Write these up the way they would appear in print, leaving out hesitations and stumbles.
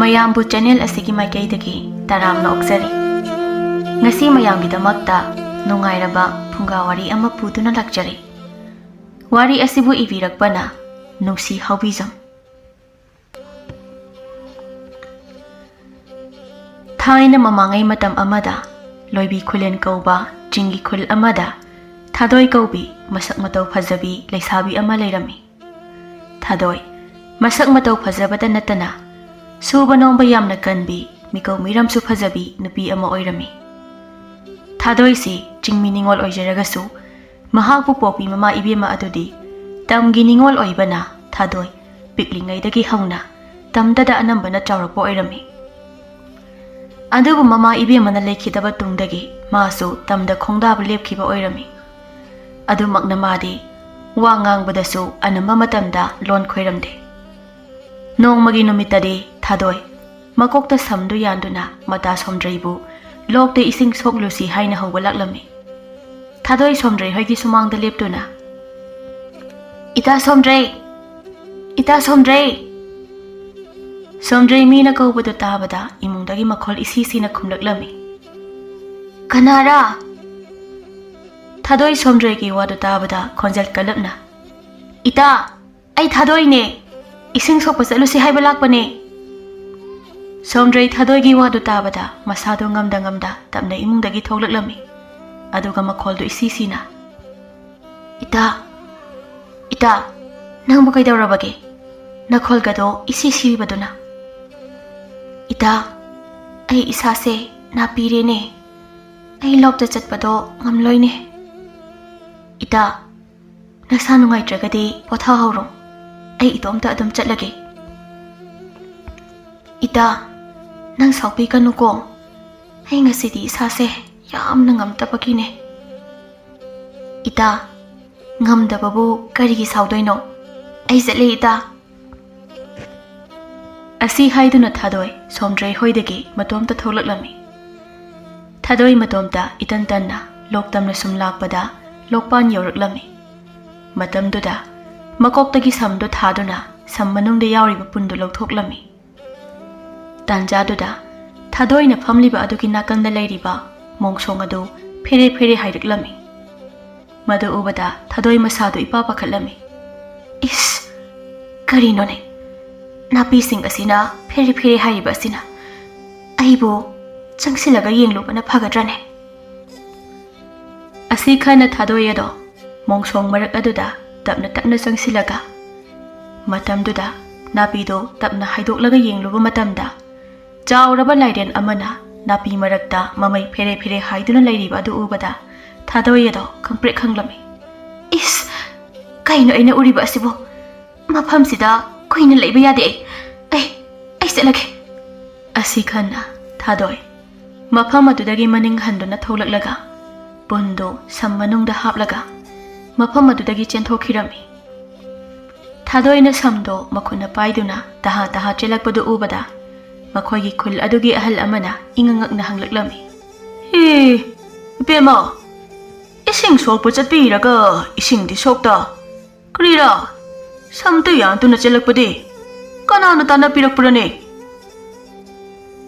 ꯃꯌꯥꯝꯕꯨ ꯆꯦꯅꯦꯜ ꯑꯁꯤꯒꯤ ꯃꯥꯏꯀꯩꯗꯒꯤ ꯇꯔꯥꯝꯅ ꯑꯣꯛꯆꯔꯤ꯫ ꯉꯁꯤ ꯃꯌꯥꯝꯒꯤꯗꯃꯛꯇ ꯅꯨꯡꯉꯥꯏꯔꯕ ꯐꯨꯡꯒꯥ ꯋꯥꯔꯤ ꯑꯃ ꯄꯨꯗꯨꯅ ꯂꯥꯛꯆꯔꯤ꯫ ꯋꯥꯔꯤ ꯑꯁꯤꯕꯨ ꯏꯕꯤꯔꯛꯄꯅ ꯅꯨꯡꯁꯤ ꯍꯥꯎꯕꯤꯖꯝ꯫ ꯊꯥꯏꯅ ꯃꯃꯥꯡꯉꯩ ꯃꯇꯝ ꯑꯃꯗ ꯂꯣꯏꯕꯤ ꯈꯨꯂꯦꯟ ꯀꯧꯕ ꯆꯤꯡꯒꯤ ꯈꯨꯜ ꯑꯃꯗ ꯊꯥꯗꯣꯏ ꯀꯧꯕꯤ ꯃꯁꯛ ꯃꯇꯧ ꯐꯖꯕꯤ ꯂꯩꯁꯥꯕꯤ ꯑꯃ ꯂꯩꯔꯝꯃꯤ꯫ ꯊꯥꯗꯣꯏ ꯃꯁꯛ ꯃꯇꯧ ꯐꯖꯕꯇ ꯅꯠꯇꯅ ꯁꯨꯕ ꯅꯣꯝꯕ ꯌꯥꯝꯅ ꯀꯟꯕꯤ ꯃꯤꯀꯧ ꯃꯤꯔꯝꯁꯨ ꯐꯖꯕꯤ ꯅꯨꯄꯤ ꯑꯃ ꯑꯣꯏꯔꯝꯃꯤ꯫ ꯊꯥꯗꯣꯏꯁꯤ ꯆꯤꯡꯃꯤ ꯅꯤꯡꯉꯣꯜ ꯑꯣꯏꯖꯔꯒꯁꯨ ꯃꯍꯥꯛꯄꯨ ꯄꯣꯛꯄꯤ ꯃꯃꯥ ꯏꯕꯦꯝꯃ ꯑꯗꯨꯗꯤ ꯇꯝꯒꯤ ꯅꯤꯡꯉꯣꯜ ꯑꯣꯏꯕꯅ ꯊꯥꯗꯣꯏ ꯄꯤꯛꯂꯤꯉꯩꯗꯒꯤ ꯍꯧꯅ ꯇꯝꯗꯗ ꯑꯅꯝꯕꯅ ꯆꯥꯎꯔꯛꯄ ꯑꯣꯏꯔꯝꯃꯤ꯫ ꯑꯗꯨꯕꯨ ꯃꯃꯥ ꯏꯕꯦꯝꯃꯅ ꯂꯩꯈꯤꯗꯕ ꯇꯨꯡꯗꯒꯤ ꯃꯥꯁꯨ ꯇꯝꯗ ꯈꯣꯡꯗꯥꯕ ꯂꯦꯞꯈꯤꯕ ꯑꯣꯏꯔꯝꯃꯤ꯫ ꯑꯗꯨꯃꯛꯅ ꯃꯥꯗꯤ ꯋꯥ ꯉꯥꯡꯕꯗꯁꯨ ꯑꯅꯝꯕ ꯃꯇꯝꯗ ꯂꯣꯟ ꯈꯣꯏꯔꯝꯗꯦ꯫ ꯅꯣꯡꯃꯒꯤ ꯅꯨꯃꯤꯠꯇꯗꯤ ꯊꯥꯗꯣꯏ ꯃꯀꯣꯛꯇ ꯁꯝꯗꯨ ꯌꯥꯟꯗꯨꯅ ꯃꯇꯥ ꯁꯣꯝꯗ꯭ꯔꯩꯕꯨ ꯂꯣꯛꯇ ꯏꯁꯤꯡ ꯁꯣꯛꯂꯨꯁꯤ ꯍꯥꯏꯅ ꯍꯧꯕ ꯂꯥꯛꯂꯝꯃꯤ꯫ ꯊꯥꯗꯣꯏ ꯁꯣꯝꯗ꯭ꯔꯩ ꯍꯣꯏꯒꯤ ꯁꯨꯃꯥꯡꯗ ꯂꯦꯞꯇꯨꯅ "ꯏꯇꯥ ꯁꯣꯝꯗ꯭ꯔꯩ! ꯏꯇꯥ ꯁꯣꯝꯗ꯭ꯔꯩ!" ꯁꯣꯝꯗ꯭ꯔꯩ ꯃꯤꯅ ꯀꯧꯕꯗꯨ ꯇꯥꯕꯗ ꯏꯃꯨꯡꯗꯒꯤ ꯃꯈꯣꯜ ꯏꯁꯤꯁꯤꯅ ꯈꯨꯝꯂꯛꯂꯝꯃꯤ꯫ "ꯀꯅꯥꯔꯥ?" ꯊꯥꯗꯣꯏ ꯁꯣꯝꯗ꯭ꯔꯩꯒꯤ ꯋꯥꯗꯨ ꯇꯥꯕꯗ ꯈꯣꯟꯖꯦꯜ ꯀꯜꯂꯞꯅ "ꯏꯇꯥ, ꯑꯩ ꯊꯥꯗꯣꯏꯅꯦ, ꯏꯁꯤꯡ ꯁꯣꯛꯄ ꯆꯠꯂꯨꯁꯤ ꯍꯥꯏꯕ ꯂꯥꯛꯄꯅꯦ." ꯁꯣꯝꯗ꯭ꯔꯩ ꯊꯥꯗꯣꯏꯒꯤ ꯋꯥꯗꯨ ꯇꯥꯕꯗ ꯃꯁꯥꯗꯨ ꯉꯝꯗ ꯇꯞꯅ ꯏꯃꯨꯡꯗꯒꯤ ꯊꯣꯛꯂꯛꯂꯝꯃꯤ꯫ ꯑꯗꯨꯒ ꯃꯈꯣꯜꯗꯨ ꯏꯁꯤꯁꯤꯅ "ꯏꯇꯥ, ꯏꯇꯥ, ꯅꯪꯕꯨ ꯀꯩꯗꯧꯔꯕꯒꯦ? ꯅꯈꯣꯜꯒꯗꯣ ꯏꯁꯤ ꯁꯤꯔꯤꯕꯗꯨꯅ?" "ꯏꯇꯥ, ꯑꯩ ꯏꯁꯥꯁꯦ ꯅꯥꯄꯤꯔꯦꯅꯦ, ꯑꯩ ꯂꯧꯇ ꯆꯠꯄꯗꯣ ꯉꯝꯂꯣꯏꯅꯦ." "ꯏꯇꯥ, ꯅꯁꯥ ꯅꯨꯡꯉꯥꯏꯇ꯭ꯔꯒꯗꯤ ꯄꯣꯊꯥꯍꯧꯔꯣ, ꯑꯩ ꯏꯇꯣꯝꯇ ꯑꯗꯨꯝ ꯆꯠꯂꯒꯦ." "ꯏꯇꯥ, ꯅꯪ ꯁꯥꯎꯕꯤꯒꯅꯨꯀꯣ, ꯑꯩ ꯉꯁꯤꯗꯤ ꯏꯁꯥꯁꯦ ꯌꯥꯝꯅ ꯉꯝꯗꯕꯒꯤꯅꯦ." "ꯏꯇꯥ, ꯉꯝꯗꯕꯕꯨ ꯀꯔꯤꯒꯤ ꯁꯥꯎꯗꯣꯏꯅꯣ? ꯑꯩ ꯆꯠꯂꯦ ꯏꯇꯥ." ꯑꯁꯤ ꯍꯥꯏꯗꯨꯅ ꯊꯥꯗꯣꯏ ꯁꯣꯝꯗ꯭ꯔꯩ ꯍꯣꯏꯗꯒꯤ ꯃꯇꯣꯝꯇ ꯊꯣꯛꯂꯛꯂꯝꯃꯤ꯫ ꯊꯥꯗꯣꯏ ꯃꯇꯣꯝꯇ ꯏꯇꯟ ꯇꯟꯅ ꯂꯣꯛ ꯇꯝꯅ ꯁꯨꯝ ꯂꯥꯛꯄꯗ ꯂꯣꯛꯄꯥꯟ ꯌꯧꯔꯛꯂꯝꯃꯤ꯫ ꯃꯇꯝꯗꯨꯗ ꯃꯀꯣꯛꯇꯒꯤ ꯁꯝꯗꯨ ꯊꯥꯗꯨꯅ ꯁꯝ ꯃꯅꯨꯡꯗ ꯌꯥꯎꯔꯤꯕ ꯄꯨꯟꯗꯨ ꯂꯧꯊꯣꯛꯂꯝꯃꯤ꯫ ꯇꯥꯟꯖꯥꯗꯨꯗ ꯊꯥꯗꯣꯏꯅ ꯐꯝꯂꯤꯕ ꯑꯗꯨꯒꯤ ꯅꯥꯀꯟꯗ ꯂꯩꯔꯤꯕ ꯃꯣꯡꯁꯣꯡ ꯑꯗꯨ ꯐꯦꯔꯦ ꯐꯦꯔꯦ ꯍꯥꯏꯔꯛꯂꯝꯃꯤ꯫ ꯃꯗꯨ ꯎꯕꯗ ꯊꯥꯗꯣꯏ ꯃꯁꯥꯗꯨ ꯏꯄꯥ ꯄꯥꯈꯠꯂꯝꯃꯤ꯫ "ꯏꯁ, ꯀꯔꯤꯅꯣꯅꯦ? ꯅꯥꯄꯤꯁꯤꯡ ꯑꯁꯤꯅ ꯐꯦꯔꯦ ꯐꯦꯔꯦ ꯍꯥꯏꯔꯤꯕ ꯑꯁꯤꯅ? ꯑꯩꯕꯨ ꯆꯪꯁꯤꯜꯂꯒ ꯌꯦꯡꯂꯨꯕꯅ ꯐꯒꯗ꯭ꯔꯅꯦ?" ꯑꯁꯤ ꯈꯟꯅ ꯊꯥꯗꯣꯏ ꯑꯗꯣ ꯃꯣꯡꯁꯣꯡ ꯃꯔꯛ ꯑꯗꯨꯗ ꯇꯞꯅ ꯆꯪꯁꯤꯜꯂꯒ ꯃꯇꯝꯗꯨꯗ ꯅꯥꯄꯤꯗꯣ ꯇꯞꯅ ꯍꯥꯏꯗꯣꯛꯂꯒ ꯌꯦꯡꯂꯨꯕ ꯃꯇꯝꯗ ꯆꯥꯎꯔꯕ ꯂꯥꯏꯔꯦꯟ ꯑꯃꯅ ꯅꯥꯄꯤ ꯃꯔꯛꯇ ꯃꯃꯩ ꯐꯦꯔꯦ ꯐꯦꯔꯦ ꯍꯥꯏꯗꯨꯅ ꯂꯩꯔꯤꯕ ꯑꯗꯨ ꯎꯕꯗ ꯊꯥꯗꯣꯏ ꯑꯗꯣ ꯈꯪꯄ꯭ꯔꯦꯛ ꯈꯪꯂꯝꯃꯤ꯫ "ꯏꯁ, ꯀꯩꯅꯣ ꯑꯩꯅ ꯎꯔꯤꯕ ꯑꯁꯤꯕꯨ? ꯃꯐꯝꯁꯤꯗ ꯀꯨꯏꯅ ꯂꯩꯕ ꯌꯥꯗꯦ, ꯑꯩ ꯆꯠꯂꯒꯦ." ꯑꯁꯤ ꯈꯟꯅ ꯊꯥꯗꯣꯏ ꯃꯐꯝ ꯑꯗꯨꯗꯒꯤ ꯃꯅꯤꯡ ꯍꯟꯗꯨꯅ ꯊꯣꯛꯂꯛꯂꯒ ꯄꯨꯟꯗꯨ ꯁꯝ ꯃꯅꯨꯡꯗ ꯍꯥꯞꯂꯒ ꯃꯐꯝ ꯑꯗꯨꯗꯒꯤ ꯆꯦꯟꯊꯣꯛꯈꯤꯔꯝꯃꯤ꯫ ꯊꯥꯗꯣꯏꯅ ꯁꯝꯗꯣ ꯃꯈꯨꯠꯅ ꯄꯥꯏꯗꯨꯅ ꯇꯍꯥ ꯆꯦꯜꯂꯛꯄꯗꯨ ꯎꯕꯗ ꯃꯈꯣꯏꯒꯤ ꯈꯨꯜ ꯑꯗꯨꯒꯤ ꯑꯍꯜ ꯑꯃꯅ ꯏꯉꯛꯅ ꯍꯪꯂꯛꯂꯝꯃꯤ꯫ "ꯍꯦ, ꯏꯕꯦꯝꯃ, ꯏꯁꯤꯡ ꯁꯣꯛꯄ ꯆꯠꯄꯤꯔꯒ ꯏꯁꯤꯡꯗꯤ ꯁꯣꯛꯇ, ꯀꯔꯤꯔꯥ ꯁꯝꯇ ꯌꯥꯟꯗꯨꯅ ꯆꯦꯜꯂꯛꯄꯗꯤ? ꯀꯅꯥꯅ ꯇꯥꯟꯅꯕꯤꯔꯛꯄ꯭ꯔꯅꯦ?"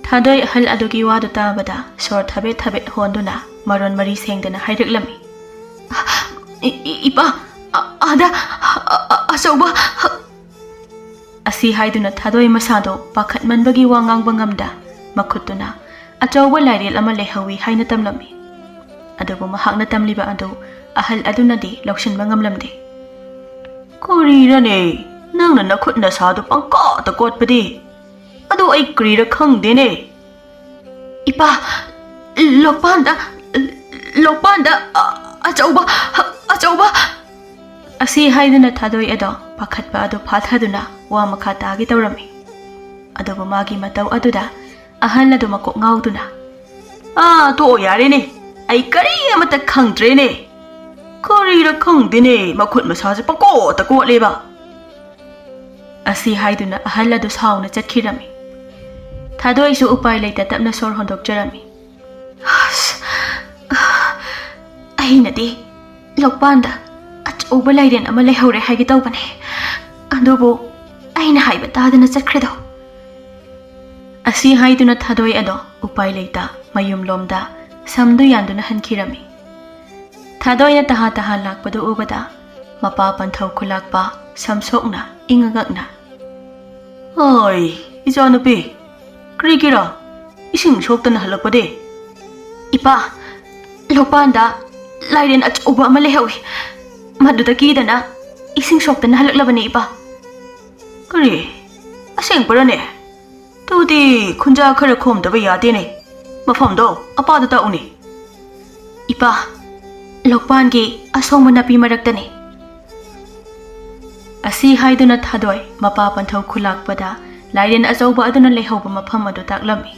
ꯊꯥꯗꯣꯏ ꯑꯍꯜ ꯑꯗꯨꯒꯤ ꯋꯥꯗꯨ ꯇꯥꯕꯗ ꯁꯣꯔ ꯊꯕꯦꯠ ꯍꯣꯟꯗꯨꯅ ꯃꯔꯣꯟ ꯃꯔꯤ ꯁꯦꯡꯗꯅ ꯍꯥꯏꯔꯛꯂꯝꯃꯤ꯫ "ꯏꯄꯥ, ꯑꯥꯗ ꯑꯆꯧꯕ..." ꯑꯁꯤ ꯍꯥꯏꯗꯨꯅ ꯊꯥꯗꯣꯏ ꯃꯁꯥꯗꯣ ꯄꯥꯈꯠꯃꯟꯕꯒꯤ ꯋꯥ ꯉꯥꯡꯕ ꯉꯝꯗ ꯃꯈꯨꯠꯇꯨꯅ ꯑꯆꯧꯕ ꯂꯥꯏꯔꯦꯜ ꯑꯃ ꯂꯩꯍꯧꯏ ꯍꯥꯏꯅ ꯇꯝꯂꯝꯃꯤ꯫ ꯑꯗꯨꯕꯨ ꯃꯍꯥꯛꯅ ꯇꯝꯂꯤꯕ ꯑꯗꯨ ꯑꯍꯜ ꯑꯗꯨꯅꯗꯤ ꯂꯧꯁꯤꯟꯕ ꯉꯝꯂꯝꯗꯦ꯫ "ꯀꯔꯤꯔꯅꯦ ꯅꯪꯅ ꯅꯈꯨꯠ ꯅꯁꯥꯗꯣ ꯄꯪꯀꯣꯠꯇ ꯀꯣꯠꯄꯗꯤ? ꯑꯗꯨ ꯑꯩ ꯀꯔꯤꯔ ꯈꯪꯗꯦꯅꯦ." "ꯏꯄꯥ, ꯂꯣꯛꯄꯥꯟꯗ ꯑꯆꯧꯕ..." ꯑꯁꯤ ꯍꯥꯏꯗꯨꯅ ꯊꯥꯗꯣꯏ ꯑꯗꯣ ꯄꯥꯈꯠꯄ ꯑꯗꯨ ꯐꯥꯊꯗꯨꯅ ꯋꯥ ꯃꯈꯥ ꯇꯥꯒꯦ ꯇꯧꯔꯝꯃꯤ꯫ ꯑꯗꯨꯕꯨ ꯃꯥꯒꯤ ꯃꯇꯧ ꯑꯗꯨꯗ ꯑꯍꯜ ꯑꯗꯨ ꯃꯀꯣꯛ ꯉꯥꯎꯗꯨꯅ "ꯇꯣꯛꯑꯣ ꯌꯥꯔꯦꯅꯦ, ꯑꯩ ꯀꯔꯤ ꯑꯃꯠꯇ ꯈꯪꯗ꯭ꯔꯦꯅꯦ, ꯀꯔꯤꯔ ꯈꯪꯗꯦꯅꯦ, ꯃꯈꯨꯠ ꯃꯁꯥꯁꯦ ꯄꯪꯀꯣꯠꯇ ꯀꯣꯠꯂꯦꯕ." ꯑꯁꯤ ꯍꯥꯏꯗꯨꯅ ꯑꯍꯜ ꯑꯗꯨ ꯁꯥꯎꯅ ꯆꯠꯈꯤꯔꯝꯃꯤ꯫ ꯊꯥꯗꯣꯏꯁꯨ ꯎꯄꯥꯏ ꯂꯩꯇ ꯇꯞꯅ ꯁꯣꯔ ꯍꯣꯟꯗꯣꯛꯆꯔꯝꯃꯤ꯫ "ꯑꯩꯅꯗꯤ ꯂꯣꯛꯄꯥꯟꯗ ꯑꯆꯧꯕ ꯂꯥꯏꯔꯦꯟ ꯑꯃ ꯂꯩꯍꯧꯔꯦ ꯍꯥꯏꯒꯦ ꯇꯧꯕꯅꯦ, ꯑꯗꯨꯕꯨ ꯑꯩꯅ ꯍꯥꯏꯕ ꯇꯥꯗꯅ ꯆꯠꯈ꯭ꯔꯦꯗꯣ." Asi haiduna thadoi ado upai leita mayum lomda samdu yanduna hankirami. Thadoi na taha lakpadu ubada mapa panthau khulakpa samsokna ingagakna. Oi, ijanupi, krikira, ising soktana halakpade. Ipa, lokpanda, Lairel achauba ama lehawi. Maduda kidana, ising soktana halaklabani ipa. Kari, aseng parane. Tudi khunja khara khomdaba yadene. Mafamdo apada tauni. Ipa, lokpangi asongma napi maraktani. Asi haiduna thadoi mapa panthau khulakpada Lairel achauba aduna lehauba mafam adu taklami.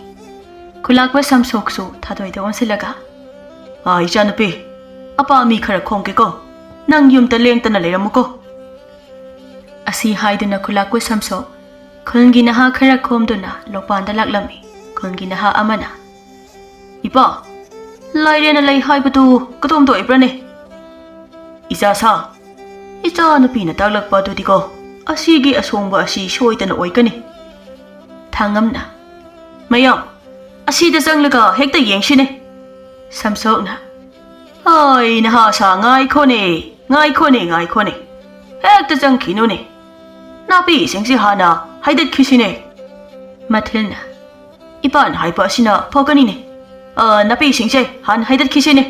Khulakpa samsoksu thadoi da onsilaga. Ai janapi, apa mi khara khomke ko. Nang yumta lengtana leiramuko. Asi haiduna khulakpa samsok khulgi naha khara khomduna lokpanda laklami. Khulgi naha amana. Ipa, Lairel lay haibatu katom to ibrane. Isa sa. Icha nupi na taglakpa tu diko. Asigi asongba asi soitana oikani. Thangamna. Mayam, asida janglaga hekta yengshine. Samsokna. Ai naha sa ngai khone. Hekta jangkhino ne. Napi singsi hana haidat khishine. Mathilna. Ipan haipa asina phokani ne. Napi singse han haidat khishine.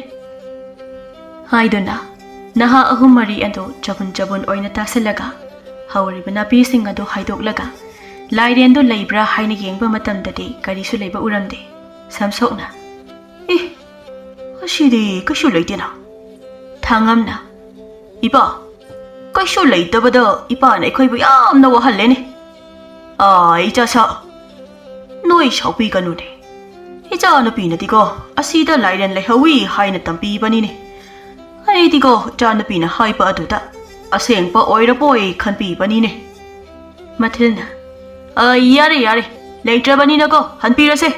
Haiduna. Naha ahum mari ado jabun oina tasalaga. Hawriba napi sing ado haidoklaga. Lairel do leibra haina yengba matamdadi karisu leiba uramde. Samsokna. Asidi kashu leitena. Thangamna. Ipa, kashu leitabada ipa na ikhoibu yamna wahallene. Icha sa. Noi shaupi kanune. Icha napi na diko asida Lairel lehawi haina tampi banine. Ai diko janapi na haipa aduda asengpa oirapoi khanpi banine. Mathilna. Yare, leitrabani na ko hanpirase.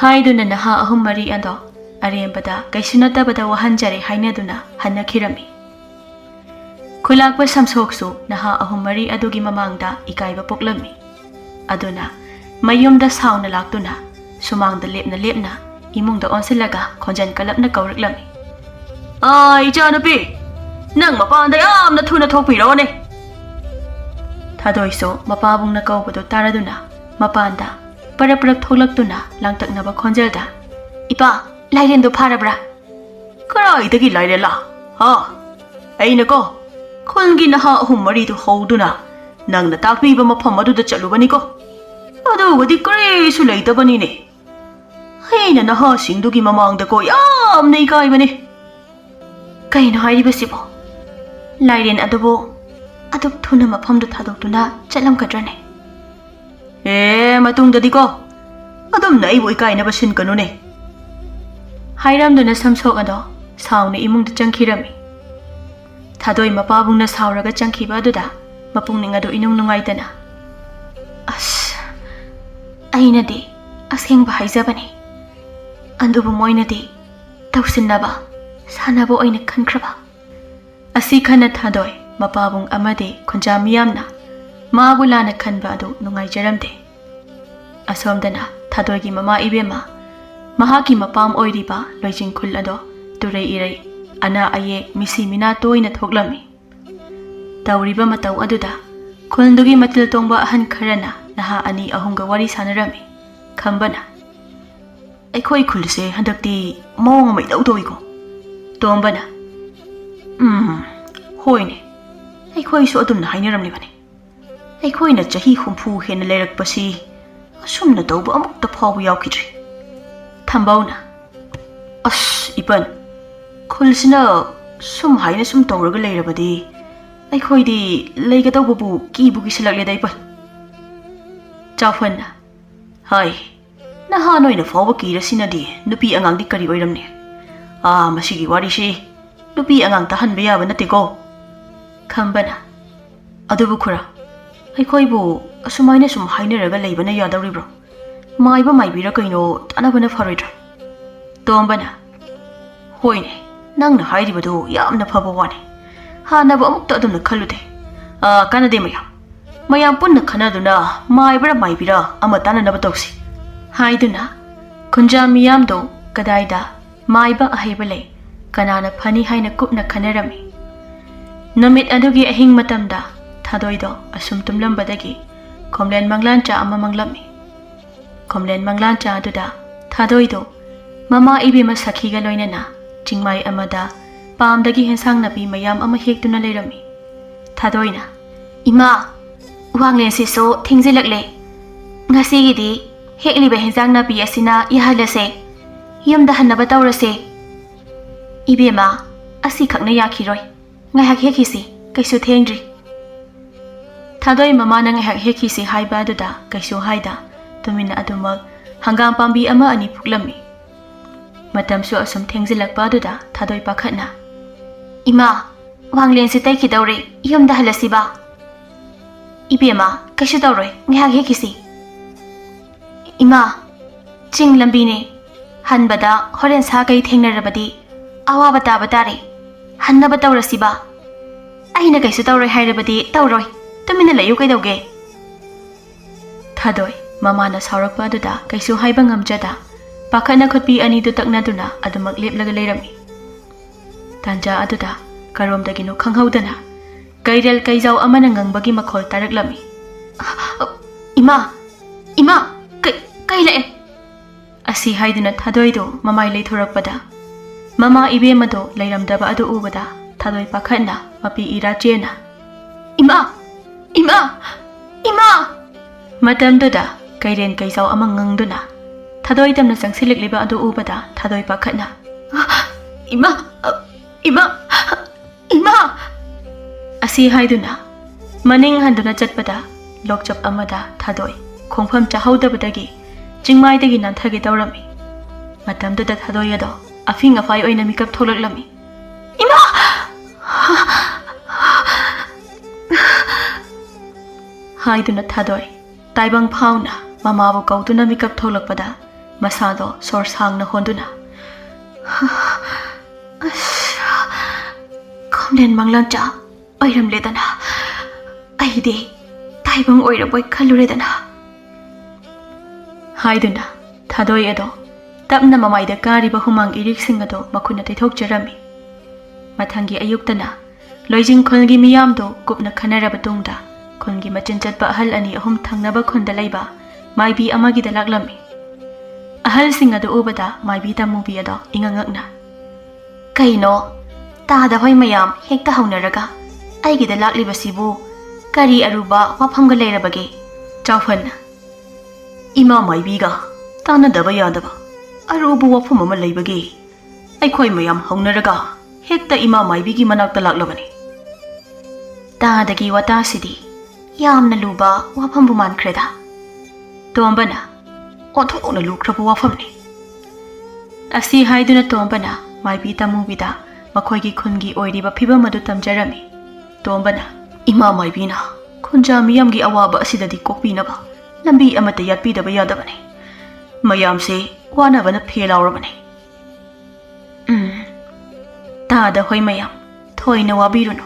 Haiduna naha ahum mari ando arembada kaisinatabada wahanjare hainaduna hannakirami. Khulakpa samsoksu naha ahum mari adugi mamangda ikaiba poklami. Aduna mayumda sauna laktuna sumangda lepna imungda onsilaga khonjan kalapna kauraklami. Ai janapi, nang mapanda yamna thuna thokpirone. Thadoiso mapabungna kaubado taraduna mapanda paraparak thoklaktuna langtaknaba khonjelda. Ipa, Lairel do pharabra. Karaidagi Lairel la. Ha. Aina ko. Khulgi naha ahum mari du houduna. Nangna takpiba mafam aduda chalubani ko. Adugadi karisu leitabani ne. Haina naha singdugi mamangda ko yamna ikaibani. Kaino hairibasibo. Lairel adubo aduk thuna mafamdu thadoktuna chalamkadrane. Matungdadi ko. Adum na ibu ikainaba sinkanune. Hairamduna samsok ado sauna imungda changkhirami. Thadoi mapabungna sauraga changkhiba aduda mapungning ado inung nungaitana. Ainadi asengba haijabani. Andubu moinadi tausinnaba sanaba oina khankraba. Asi khana thadoi mapabung amade khonja miyamna Mabulana khanba adu nungaijaramde. Asomdana thadoigi mama ibema mahaki mapam oiriba loijing khul ado turei irei ana aye misi mina toina thoklami. Tauriba matau aduda khuldugi matil tongba ahan kharana naha ani ahunga wari sanarami. Khambana. Aikhoi khulse handakti mawng mai dawdoiko. Tombana. Hoine. Aikhoi so adumna hainaramni bani. Aikhoi na chahi humpu hena leirakpasi asumna tawba amukta phawu yaukidri. Thambawna. Ipan. Khulsina sum haina sum tawraga leirabadi aikhoi leigadawbabu kibu kisilakledai ipan. Chawfanna. Hai. Naha noina fawba kirasinadi nupi angangdi kari oiramne. Masigi warisi nupi angang tahanba yaba nateko. Khambana. Adubu khura. Aikhoi asumai sum hainaraga leibana yadawribro. Maiba maibira kaino tanabana faroidra. Tombana. Hoine. Nangna hairibadu yamna phaba wani. Hanaba amukta adumna khallude. Kanade maya. mayam punna khanaduna maibra maibira ama tananaba tawsi haiduna khunja miyam do kadaida maiba ahaiba lei kanana phani haina kupna khanarami namit adugi ahing matamda thadoi do asum tumlambadagi komlen manglan cha ama manglami komlen manglan cha aduda thadoi do mama ibima sakhiga loinana chingmai amada pamdagi hensang nabi mayam ama hektuna leirami thadoina ima wanglen si so thingzilakle ngasi gidi hekliba hensang nabi asina yahalase yumda hannaba tawrase ibema asi khakna yakhiroi ngai hak hekhisi kaisu thengri thadoi mama na ngai hak hekhisi haiba duda kaisu haida tumina adumak hangam pambi ama ani phuklami matamsu asum thengzilakpa duda thadoi pakhatna ima wanglen si tai khidawre yumda halasiba ibema kaisu tawroi ngai hak hekhisi ima ching lambi ne hanbada horen sa kai thengnarabadi awaba taba tare hannaba tawrasiba aina kaisu tawroi hairabadi tawroi tumina layu kaidauge thadoi mamana saurakpa duda kaisu haiba ngamjada pakhana khotpi ani du takna duna adumak leplaga leirami tanja aduda karomdagino khanghaudana kairel kaijau amana ngangbagi makhol taraklami ima ima kai lae asi haiduna thadoi do mamai leithorakpada mama ibemado leiramdaba adu ubada thadoi pakhatna mapi ira chena ima ima ima matamduda kairen kaijau ama ngangduna thadoi tamna sangsilikliba adu ubada thadoi pakhatna ima ima ima asi haiduna maning handuna chatpada lokchap amada thadoi khongpham chahaudabadagi chingmaidagi nanthagi tawrami matamduda thadoi ado afing afai oina mikap tholaklami ima haiduna thadoi taibang phauna mamabu kauduna mikap tholakpada masado sor sangna honduna komlen manglancha oiram ledana aide taibang oiraboi khaluredana haiduna thadoi ado tapna mamaida kariba humang irik singado makuna teithokjarami mathangi ayuktana loijing khongi miyamdo kupna khanaraba tungda khongi machin chatpa ahal ani ahum thangnaba khonda leiba maibi amagi da laklami ahal singado ubada maibi tamubi ado ingangakna kaino tada hoi mayam hekta haunaraga aigi da lakliba sibu kari aruba waphamga leirabage chawfanna ima maibiga tana daba yadaba arubu wafum ama leibage aikhoi mayam haunaraga hekta ima maibigi manakta laklabani tadagi wata sidi yamna luba wafambu mankreda tombana othona lukrabu wafamni asi haiduna tombana maibi tamubida makhoigi khungi oiriba phibam adu tamjarami tombana ima maibina khunja miyamgi awaba asidadi kokpinaba lambi amata yatpidaba yadabani mayamse wanabana phelawrabani tada hoi mayam thoina wabirunu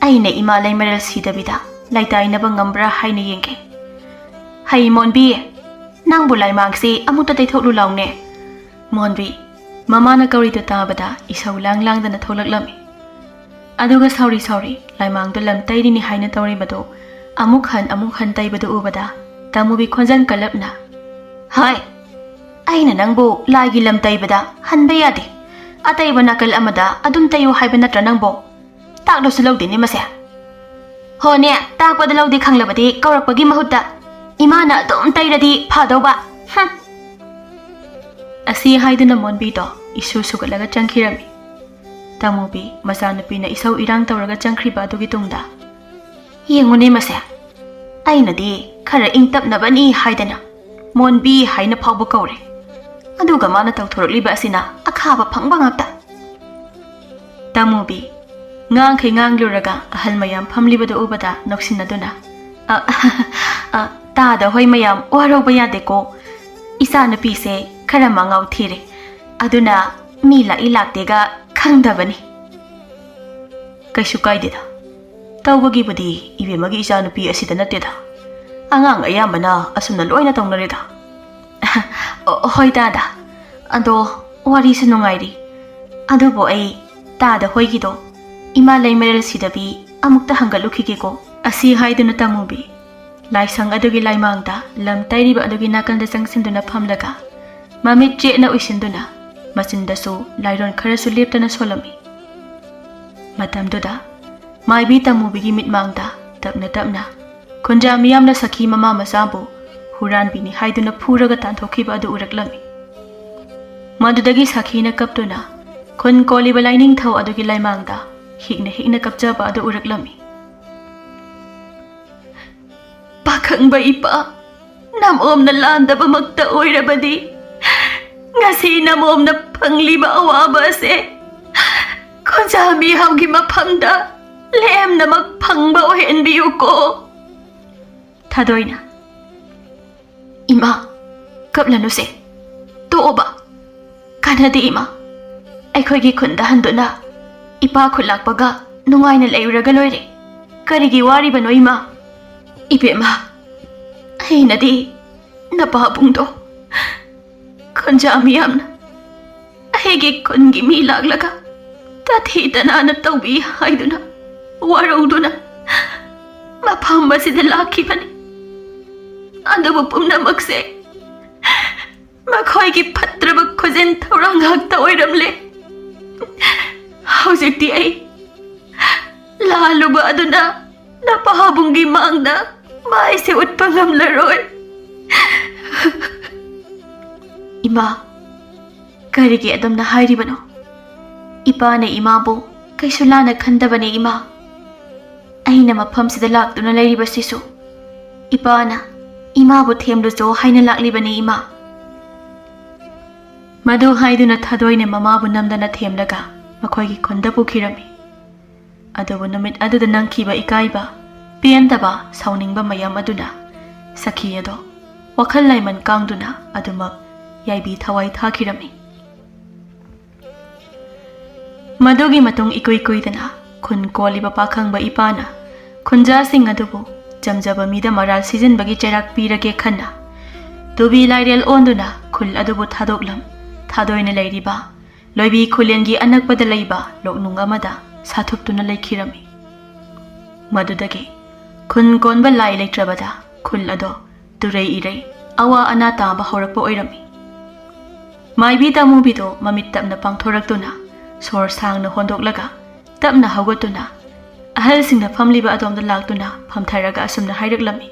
aina ima laimaral sidabida laitainaba ngambra haina yenge hai monbi nangbu laimangse amuta teithoklu laune monbi mamana kaurita tabada isau langlangdana tholaklami aduga sauri laimangdo lam tairini haina tawribado amuk han taibado ubada tamubi khonjan kalapna hai aina nangbu laigi lam taibada hanba yade ataiba nakal amada adum tayu haiba natra nangbo takdo sulawdini mase hone takpada lawdi khanglabadi kaurakpagi mahutta imana adum tairadi phadauba asi haiduna monbi to isu sugalaga changkhirami tamubi masanupina isau irang tawraga changkhriba adugi tungda yengune mase ainadi khara ingtapnabani haidana monbi haina phawba kaure aduga mana tawthorliba asina akhaba phangba ngakta tamubi ngang luraga ahal mayam phamlibada ubada noksinaduna tada hoi mayam waroba yadeko isa napi se khara mangau thire aduna mila ilaktega khangdabani kaisu kaideda Tawagibudi ibemagi isa nupi asida nateda. Angang ayambana asumna loina tongnareda. Hoi dada. Ado wari sinungairi. Ado bo ai dada hoi gido. Ima laimerel sidabi amukta hangalukigeko. Asi haiduna tamubi. Laisang adugi laimangda lam tairiba adugi nakanda sangsinduna phamlaga. Mamit jena uisinduna. Masindasu lairon kharasu leptana solami. Matamduda Maibi tamubigi mitmangda tapna tapna Kunja miyamna sakhi mama masabu Huran bini haiduna phuraga tanthokiba adu uraklami. Madudagi sakhina kaptuna Kun koliba laining thau adugi laimangda hikna kapjaba adu uraklami. Pakhangba ipa namom na landaba magta oirabadi ngasi namom na pangliba awaba ase Kunja miyamgi maphamda Lem na magphangba o henbiyu ko. Thadoina. Ima, kaplanu se. Tuo ba? Kanadi ima. Aikhoigi khunda handuna. Ipa khulakpaga nungai na leiraga loire. Karigi wari bano ima. Ibema. Ainadi napabungdo. Kunja miyamna. Aigi kungi mi laglaga. Tathitana na tawbi haiduna. Warauduna mafamba sida lakibani Andabu pumnamakse Makhoigi phatraba khojen thorang hakta oiramle Haujikti ai laluba aduna napahabungi mangda maise utpangamlaroi Ima karigi adamna hairibano Ipane imabu kaisulana khandabane ima Aina maphamsida laktuna leiribasisu Ipana imabu themlujo haina laklibani ima Madu haiduna thadoine mamabu namdana themlaga makhoigi khonda pukhirami Adubu numit aduda nangkhiba ikaiba piandaba sauningba mayam aduna sakhi ado wakhal laiman kangduna adumak yaibi thawai thakirami Madugi matung ikoy-koydana kun koliba pakhangba ipana kunja sing adubu jamjaba mida maral season bagi cherak pirage khanna Tubi Lairel onduna khul adubu thadoklam thadoina leiriba loibi khulengi anakpada leiba loknung amada sathuptuna leikhirami Madudagi kun konba lai leitrabada khul ado turei irei awa anata ba horakpa oirami Maibi tamubido mamit tapna pangthoraktuna Sor sang na hondoklaga tapna hawgatuna ahal singna phamliba adomda laktuna phamtharaga asumna hairaklami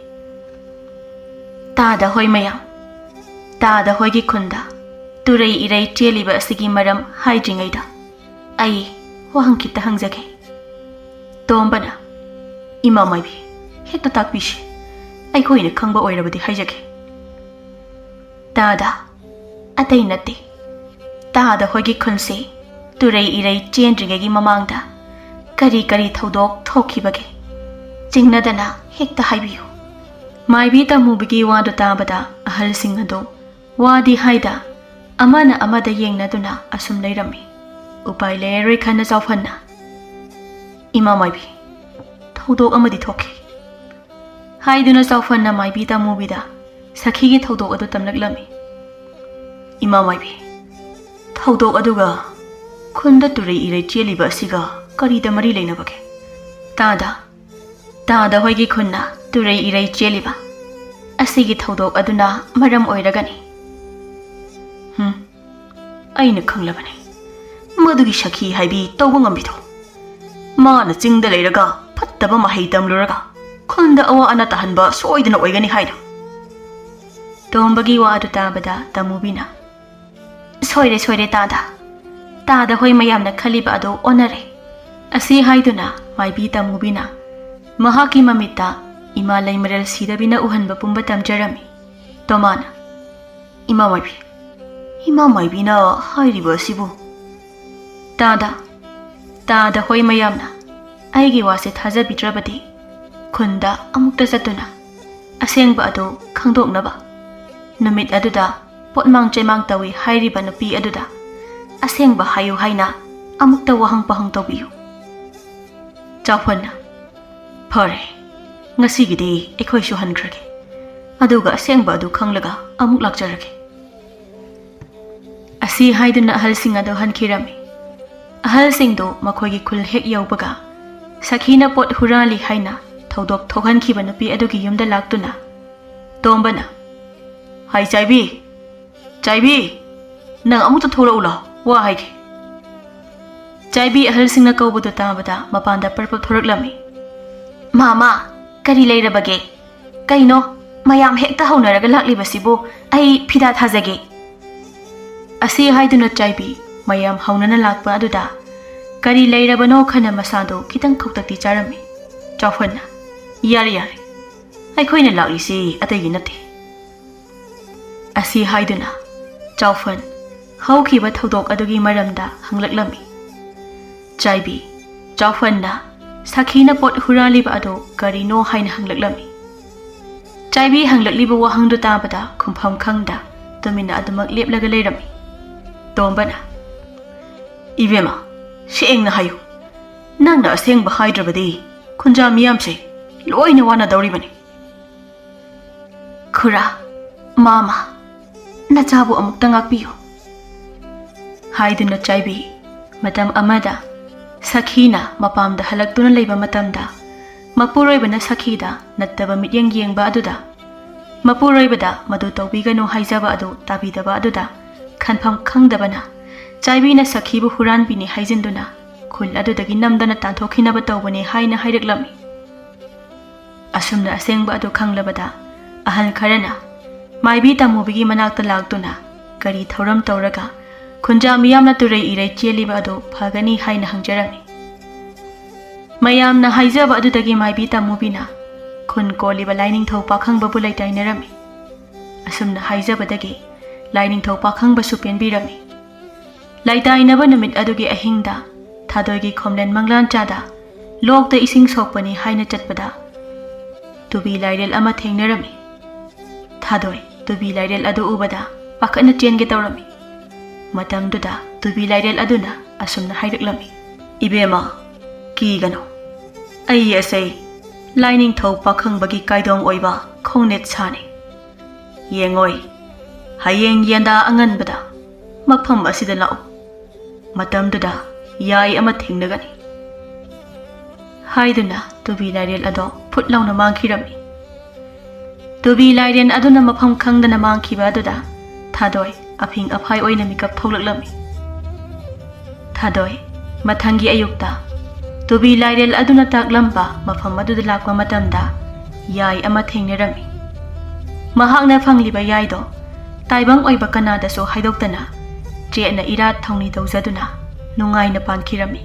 Tada hoi mayam Tada hoigi khunda turei irei cheliba asigi maram haidringaida ai wahangkita hangjage Tombana Ima maibi hekta takbishi ai khoina khangba oirabadi haijage Tada atai natti Tada hoigi khunse Turei irei chendringagi mamangda kari thodok thokibage jingnadana hekta haibiyu Maibi tamubigi wadu tabada ahal singado wadi haida amana amada yengnaduna asum leirami upai leiroi khana zawfanna Ima maibi thodok amadi thoki haiduna zawfanna maibi tamubida sakhigi thodok adu tamlaklami Ima maibi thodok aduga Khunda turei irei cheliba asiga karida mari leinabage Tada hoigi khunna turei irei cheliba asigi thodok aduna maram oiragani Aina khanglabani madugi sakhi haibi tawba ngambido Mana chingda leiraga phattaba mahai tamluraga khunda awa ana tahanba soidana oigani haida Tombagi wa adu tabada tamubina Soire Tada hoi mayamna khaliba ado onare Asi haiduna maibi tamubina Mahaki mamita ima laimerel sidabina uhanba pumba tamjarami Tomana Ima maibi na hairiba asibu Tada hoi mayamna Aigi wase thaja bitrabadi Khunda amukta satuna Asengba ado khangdoknaba Numit aduda potmang chemang tawi hairiba nupi aduda Asengba hayu haina amukta wahang pahang tawbiyu Chawhana Phare, ngasigidi akhoi su hankrage. Aduga asengba adu khanglaga amuk lakjarage. Asi haiduna ahal sing adu hankirami. Ahal sing do makhoi khul hek yaubaga. Sakhina pot hurali haina thodok thogan khiba nupi adugi yumda laktuna. Tombana. Hai Chaibi. Chaibi. Nang amuk ta thora ula. Wa haike. Chaibi ahal sing na kaubudu tabada mapanda purple thoraklami. Mama, kari leirabage. Kaino mayam hekta haunaraga laklibasibu ai phida thajage. Asi haiduna Chaibi mayam haunana lakpa aduda kari leirabano khana masado kitang khoktakti charami. Chawfanna. Yari yari. Ai khoina laklisi atagi nate. Asi haiduna Chawfan haukiba thodok adugi maramda hanglaklami. Chaibi Chawfanna Sakhina pot huraliba ado karino haina hanglaklami. Chaibi hanglakliba wahangdu tabada khumpham khangda tumina adumak leplaga leirami. Tombana. Ibema, seengna hayu. Nangna asengba haidrabadi khunja miyamse loina wana dauribani. Khura, mama, nachabu amukta ngakpiyo. Haiduna Chaibi matam amada Sakhina mapamda halaktuna leiba matamda mapuroibana Sakhida nattaba mityeng yengba aduda mapuroibada madu tawbigano haijaba adu tabidaba aduda khanpham khangdabana Chaibina Sakhibu huran bini haijinduna khul adudagi namdana tanthokhinaba tawbane haina haireklami. Asumna asengba adu khanglabada ahal kharana maibi tamubigi manakta laktuna kari thoram tawraga khunja miyamna turai irai cheliba adu phagani haina hangjarami. Mayamna haijaba adudagi maibi tamubina khun koliba laining thau pakhang babu laitainarami. Asumna haijabadagi laining thau pakhang basu penbirami. Laitainaba numit adugi ahingda thadoigi khomlen manglan chada lokta ising sokpani haina chatpada tubi lairel ama thengnarami. Thadoi tubi lairel adu ubada pakhana chenge tawrami. Matamduda tubi lairel aduna asumna haireklami. Ibema kigano ai asai lining thau pakhang bagi kaidong oiba khongnet sani. Yengoi hayeng yenda anganbada mapham asida lau. Matamduda yai ama thingnagani. Haiduna tubi lairel ado phutlauna mangkhirami. Tubi lairel aduna mapham khangdana mangkhiba aduda thadoi aping aphai oina mikap tholaklami. Thadoi mathangi ayukta tubi lairel aduna taklamba mafam aduda lakwa matamda yai ama thengnarami. Mahakna phangliba yaido taibang oiba kanada so haidoktana chena irat thongni tawjaduna nungaina pankhirami.